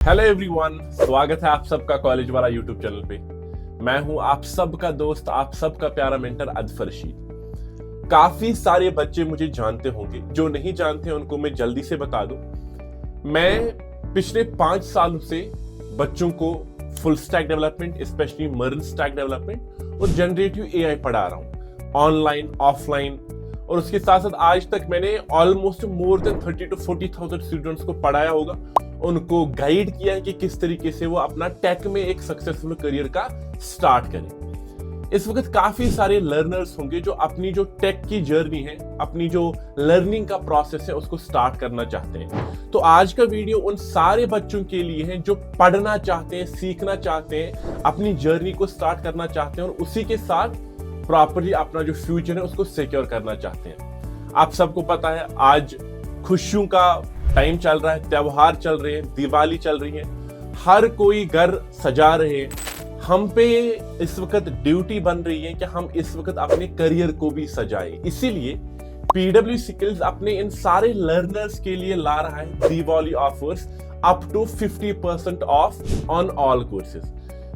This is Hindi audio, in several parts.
हेलो एवरीवन, स्वागत है आप सबका कॉलेज वाला यूट्यूब चैनल पे। मैं हूं आप सबका दोस्त, आप सबका प्यारा मेंटर अदफर रशीद। काफी सारे बच्चे मुझे जानते होंगे, जो नहीं जानते उनको मैं जल्दी से बता दूं। मैं पिछले 5 सालों से बच्चों को full stack development, specially MERN stack development और जनरेटिव एआई पढ़ा रहा हूं, ऑनलाइन ऑफलाइन। और उसके साथ साथ आज तक मैंने almost more than 30 to 40,000 students को पढ़ाया होगा, उनको गाइड किया है कि किस तरीके से वो अपना टेक में एक सक्सेसफुल करियर का स्टार्ट करें। इस वक्त काफी सारे लर्नर्स होंगे जो अपनी जो टेक की जर्नी है, अपनी जो लर्निंग का प्रोसेस है, उसको स्टार्ट करना चाहते हैं। तो आज का वीडियो उन सारे बच्चों के लिए है जो पढ़ना चाहते हैं, सीखना चाहते हैं, अपनी जर्नी को स्टार्ट करना चाहते हैं और उसी के साथ प्रॉपर्ली अपना जो फ्यूचर है उसको सिक्योर करना चाहते हैं। आप सबको पता है आज खुशियों का टाइम चल रहा है, त्योहार चल रहे हैं, दिवाली चल रही है, हर कोई घर सजा रहे हैं। हम पे इस वक्त ड्यूटी बन रही है कि हम इस वक्त अपने करियर को भी सजाएं। इसीलिए पीडब्ल्यू स्किल्स अपने इन सारे लर्नर्स के लिए ला रहा है Diwali offers up to 50% off on all courses.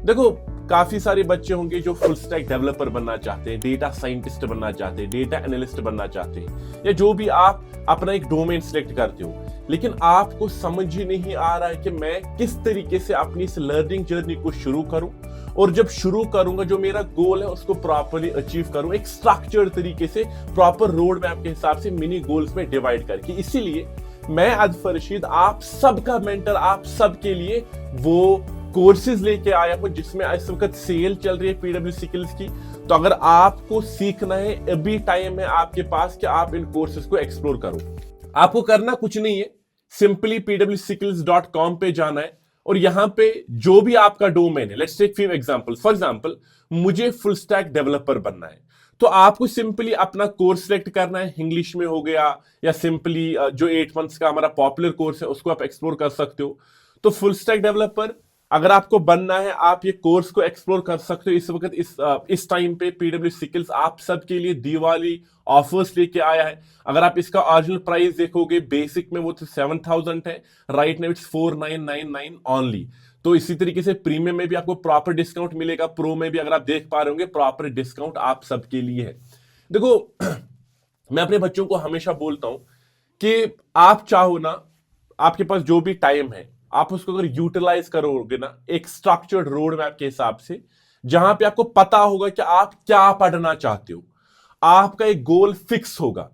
देखो, काफी सारे बच्चे होंगे जो फुल स्टैक डेवलपर बनना चाहते हैं, डेटा साइंटिस्ट बनना चाहते हैं, डेटा एनालिस्ट बनना चाहते हैं, या जो भी आप अपना एक डोमेन सिलेक्ट करते हो, लेकिन आपको समझ ही नहीं आ रहा है कि मैं किस तरीके से अपनी इस लर्निंग जर्नी को शुरू करूं, और जब शुरू करूंगा जो मेरा गोल है उसको प्रॉपर्ली अचीव करूं, एक स्ट्रक्चर्ड तरीके से, प्रॉपर रोड मैप के हिसाब से मिनी गोल्स में डिवाइड करके। इसीलिए मैं अदफर रशीद आप सबका मेंटर, आप सबके लिए वो कोर्सेज लेके आया हूं जिसमें इस वक्त सेल चल रही है पीडब्ल्यू स्किल्स की। तो अगर आपको सीखना है, अभी टाइम है आपके पास कि आप इन कोर्सेज को एक्सप्लोर करो। आपको करना कुछ नहीं है, सिंपली pwskills.com पे जाना है और यहां पे जो भी आपका डोमेन है, let's take few example. For example, मुझे फुल स्टैक डेवलपर बनना है, तो आपको सिंपली अपना कोर्स सिलेक्ट करना है। इंग्लिश में हो गया, या सिंपली जो 8 मंथ्स का हमारा पॉपुलर कोर्स है उसको आप एक्सप्लोर कर सकते हो। तो फुल स्टैक डेवलपर अगर आपको बनना है, आप ये कोर्स को एक्सप्लोर कर सकते हो। इस वक्त इस टाइम पे पीडब्ल्यू स्किल्स आप सबके लिए दिवाली ऑफर्स लेके आया है। अगर आप इसका ओरिजिनल प्राइस देखोगे, बेसिक में वो तो 7,000 है, राइट नाउ इट्स 4,999 ओनली। तो इसी तरीके से प्रीमियम में भी आपको प्रॉपर डिस्काउंट मिलेगा, प्रो में भी अगर आप देख पा रहे होंगे प्रॉपर डिस्काउंट आप सबके लिए है। देखो, मैं अपने बच्चों को हमेशा बोलता हूं कि आप चाहो ना, आपके पास जो भी टाइम है आप उसको अगर यूटिलाइज करोगे ना एक स्ट्रक्चर्ड रोड मैप के हिसाब से, जहां पे आपको पता होगा कि आप क्या पढ़ना चाहते हो, आपका एक गोल फिक्स होगा।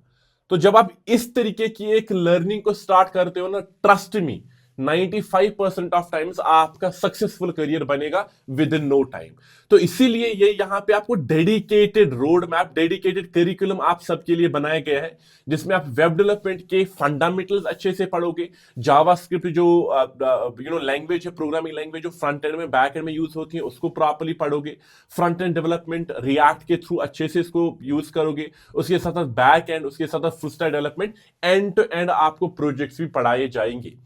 तो जब आप इस तरीके की एक लर्निंग को स्टार्ट करते हो ना, ट्रस्ट मी, 95% ऑफ टाइम्स आपका सक्सेसफुल करियर बनेगा विद इन नो टाइम। तो इसीलिए ये यहां पे आपको dedicated road map, dedicated curriculum आप सबके लिए बनाया गया है, जिसमें आप वेब डेवलपमेंट के फंडामेंटल्स अच्छे से पढ़ोगे, जावास्क्रिप्ट जो लैंग्वेज है, प्रोग्रामिंग लैंग्वेज जो फ्रंट एंड में बैक एंड में यूज होती है उसको प्रॉपर्ली पढ़ोगे, फ्रंट एंड डेवलपमेंट रिएक्ट के थ्रू अच्छे से इसको यूज करोगे, उसके साथ साथ बैक एंड, उसके साथ साथ full stack development, end to end आपको प्रोजेक्ट्स भी पढ़ाए जाएंगे।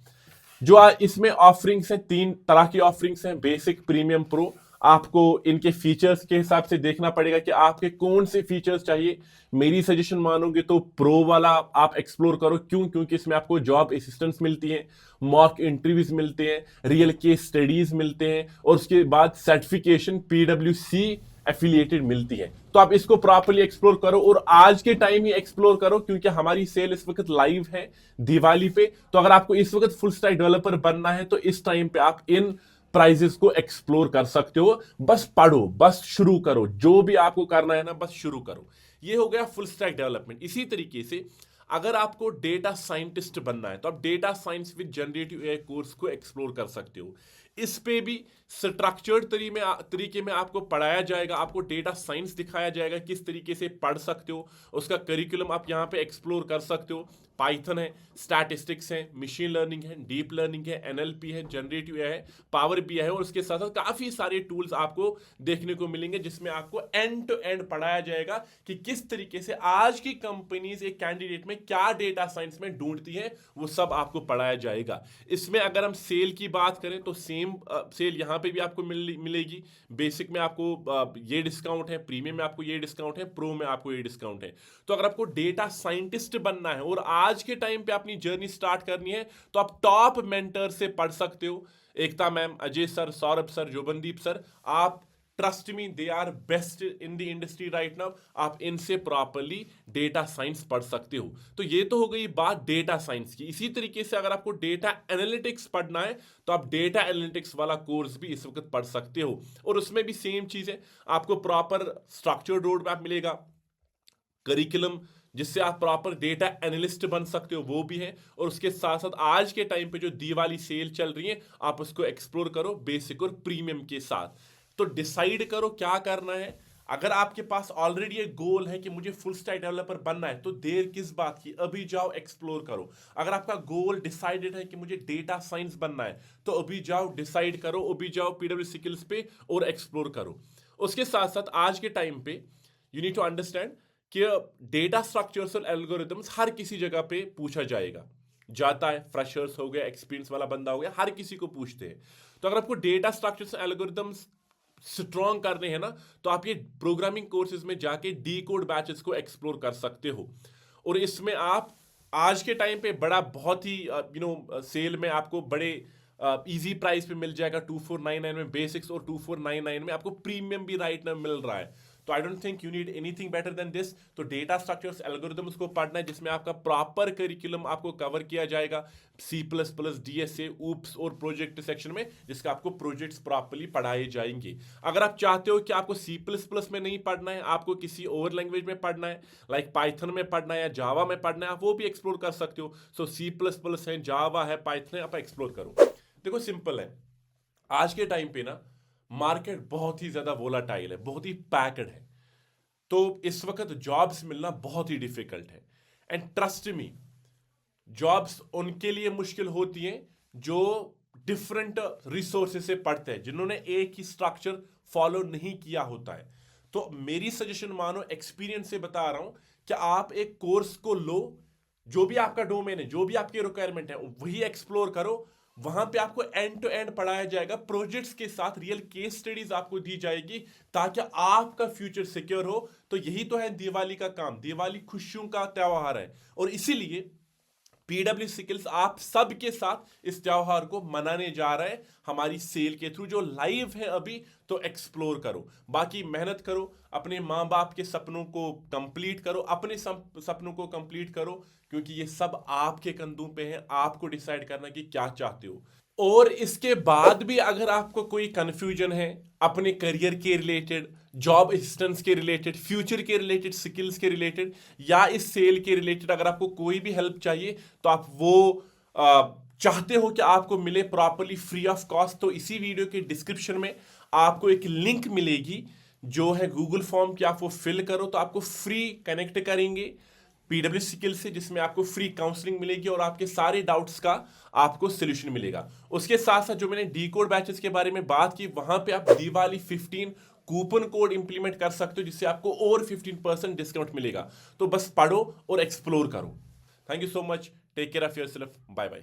जो इसमें ऑफरिंग्स हैं, 3 तरह की ऑफरिंग्स हैं, बेसिक, प्रीमियम, प्रो। आपको इनके फीचर्स के हिसाब से देखना पड़ेगा कि आपके कौन से फीचर्स चाहिए। मेरी सजेशन मानोगे तो प्रो वाला आप एक्सप्लोर करो। क्यों? क्योंकि इसमें आपको जॉब असिस्टेंस मिलती है, मॉक इंटरव्यूज मिलते हैं, रियल केस स्टडीज मिलते हैं, और उसके बाद सर्टिफिकेशन PwC एफिलिएटेड मिलती है। तो आप इसको प्रॉपर्ली एक्सप्लोर करो, और आज के टाइम ही एक्सप्लोर करो, क्योंकि हमारी सेल इस वक्त लाइव है दिवाली पे। तो अगर आपको इस वक्त फुल स्टैक डेवलपर बनना है तो इस टाइम पे आप इन प्राइजेस को एक्सप्लोर कर सकते हो। बस पढ़ो, बस शुरू करो, जो भी आपको करना है ना बस शुरू करो। ये हो गया फुल स्टैक डेवलपमेंट। इसी तरीके से अगर आपको डेटा साइंटिस्ट बनना है तो आप data science with generative AI course को एक्सप्लोर कर सकते हो। इस पे भी स्ट्रक्चर्ड तरीके में आपको पढ़ाया जाएगा, आपको डेटा साइंस दिखाया जाएगा, किस तरीके से पढ़ सकते हो, उसका करिकुलम आप यहाँ पे एक्सप्लोर कर सकते हो। पाइथन है, स्टैटिस्टिक्स है, मशीन लर्निंग है, डीप लर्निंग है, एनएलपी है, जनरेटिव एआई है, पावर बीआई है, और उसके साथ साथ काफी सारे टूल्स आपको देखने को मिलेंगे जिसमें आपको एंड टू एंड पढ़ाया जाएगा कि किस तरीके से आज की कंपनीज एक कैंडिडेट में क्या डेटा साइंस में ढूंढती है, वो सब आपको पढ़ाया जाएगा। इसमें अगर हम सेल की बात करें तो सेम सेल यहाँ पे भी आपको मिलेगी। बेसिक में आपको ये डिस्काउंट है, प्रीमियम में आपको ये डिस्काउंट है, प्रो में आपको ये डिस्काउंट है। तो अगर आपको डेटा साइंटिस्ट बनना है और आज के टाइम पे अपनी जर्नी स्टार्ट करनी है तो आप टॉप मेंटर से पढ़ सकते हो। Ekta ma'am, Ajay sir, Saurabh sir, Jobandeep sir, आप trust me, they are best in the industry right now. आप इनसे प्रॉपरली डेटा साइंस पढ़ सकते हो। तो ये तो हो गई बात डेटा साइंस की। इसी तरीके से अगर आपको डेटा एनालिटिक्स पढ़ना है तो आप डेटा एनालिटिक्स वाला कोर्स भी इस वक्त पढ़ सकते हो, और उसमें भी सेम चीज है, आपको प्रॉपर स्ट्रक्चर्ड रोड मैप मिलेगा, करिकुलम जिससे आप प्रॉपर डेटा एनालिस्ट बन सकते हो वो भी है, और उसके साथ साथ आज के टाइम पे जो दिवाली सेल चल रही है आप उसको एक्सप्लोर करो बेसिक और प्रीमियम के साथ। तो डिसाइड करो क्या करना है। अगर आपके पास ऑलरेडी एक गोल है कि मुझे फुल स्टैक डेवलपर बनना है तो देर किस बात की, अभी जाओ एक्सप्लोर करो। अगर आपका गोल डिसाइडेड है कि मुझे डेटा साइंस बनना है तो अभी जाओ डिसाइड करो, अभी जाओ पीडब्ल्यू स्किल्स पे और एक्सप्लोर करो। उसके साथ साथ आज के टाइम पे यू नीड टू अंडरस्टैंड कि डेटा स्ट्रक्चर्स और एल्गोरिथम्स हर किसी जगह पे पूछा जाएगा, जाता है, फ्रेशर्स हो गया, एक्सपीरियंस वाला बंदा हो गया, हर किसी को पूछते हैं। तो अगर आपको डेटा स्ट्रक्चर्स एल्गोरिथम्स स्ट्रॉन्ग करने हैं ना तो आप ये प्रोग्रामिंग कोर्सेज में जाके डी कोड बैचेस को एक्सप्लोर कर सकते हो। और इसमें आप आज के टाइम पे बड़ा बहुत ही सेल में आपको बड़े इजी प्राइस पे मिल जाएगा। 2499 में बेसिक्स और 2499 में आपको प्रीमियम भी राइट ना मिल रहा है। तो I don't think you need anything better than this. तो डेटा स्ट्रक्चर्स एल्गोरिथम्स को पढ़ना है जिसमें आपका प्रॉपर करिकुलम आपको कवर किया जाएगा, C++, DSA, ऊप्स और प्रोजेक्ट सेक्शन में, जिसका आपको प्रोजेक्ट्स प्रॉपर्ली पढ़ाए जाएंगे। अगर आप चाहते हो कि आपको C++ में नहीं पढ़ना है, आपको किसी और लैंग्वेज में पढ़ना है, लाइक पाइथन में पढ़ना है या जावा में पढ़ना है, आप वो भी एक्सप्लोर कर सकते हो। सो C++ है, जावा है, पाइथन है, आप एक्सप्लोर करो। देखो सिंपल है, आज के टाइम पे ना मार्केट बहुत ही ज्यादा वोलाटाइल है, बहुत ही पैक्ड है। तो इस वक्त जॉब्स मिलना बहुत ही डिफिकल्ट है। एंड ट्रस्ट मी, जॉब्स उनके लिए मुश्किल होती हैं जो डिफरेंट रिसोर्सेज से पढ़ते हैं, जिन्होंने एक ही स्ट्रक्चर फॉलो नहीं किया होता है। तो मेरी सजेशन मानो, एक्सपीरियंस से बता रहा हूं कि आप एक कोर्स को लो, जो भी आपका डोमेन है, जो भी आपकी रिक्वायरमेंट है वही एक्सप्लोर करो। वहां पे आपको एंड टू एंड पढ़ाया जाएगा, प्रोजेक्ट्स के साथ रियल केस स्टडीज आपको दी जाएगी ताकि आपका फ्यूचर सिक्योर हो। तो यही तो है दिवाली का काम। दिवाली खुशियों का त्योहार है और इसीलिए पीडब्ल्यू स्किल्स आप सबके साथ इस त्योहार को मनाने जा रहे हैं हमारी सेल के थ्रू जो लाइव है अभी। तो एक्सप्लोर करो, बाकी मेहनत करो, अपने माँ बाप के सपनों को कंप्लीट करो, अपने सपनों को कंप्लीट करो, क्योंकि ये सब आपके कंधों पे है। आपको डिसाइड करना कि क्या चाहते हो। और इसके बाद भी अगर आपको कोई कंफ्यूजन है अपने करियर के रिलेटेड, जॉब असिस्टेंस के रिलेटेड, फ्यूचर के रिलेटेड, स्किल्स के रिलेटेड या इस सेल के रिलेटेड, अगर आपको कोई भी हेल्प चाहिए तो आप वो चाहते हो कि आपको मिले प्रॉपरली फ्री ऑफ कॉस्ट, तो इसी वीडियो के डिस्क्रिप्शन में आपको एक लिंक मिलेगी जो है गूगल फॉर्म की, आप वो फिल करो तो आपको फ्री कनेक्ट करेंगे पीडब्ल्यू स्किल से, जिसमें आपको फ्री काउंसलिंग मिलेगी और आपके सारे डाउट्स का आपको सोल्यूशन मिलेगा। उसके साथ साथ जो मैंने डी कोड बैचेस के बारे में बात की, वहां पे आप दिवाली 15 कूपन कोड इंप्लीमेंट कर सकते हो जिससे आपको और 15% डिस्काउंट मिलेगा। तो बस पढ़ो और एक्सप्लोर करो। Thank you so much, take care of yourself, bye bye.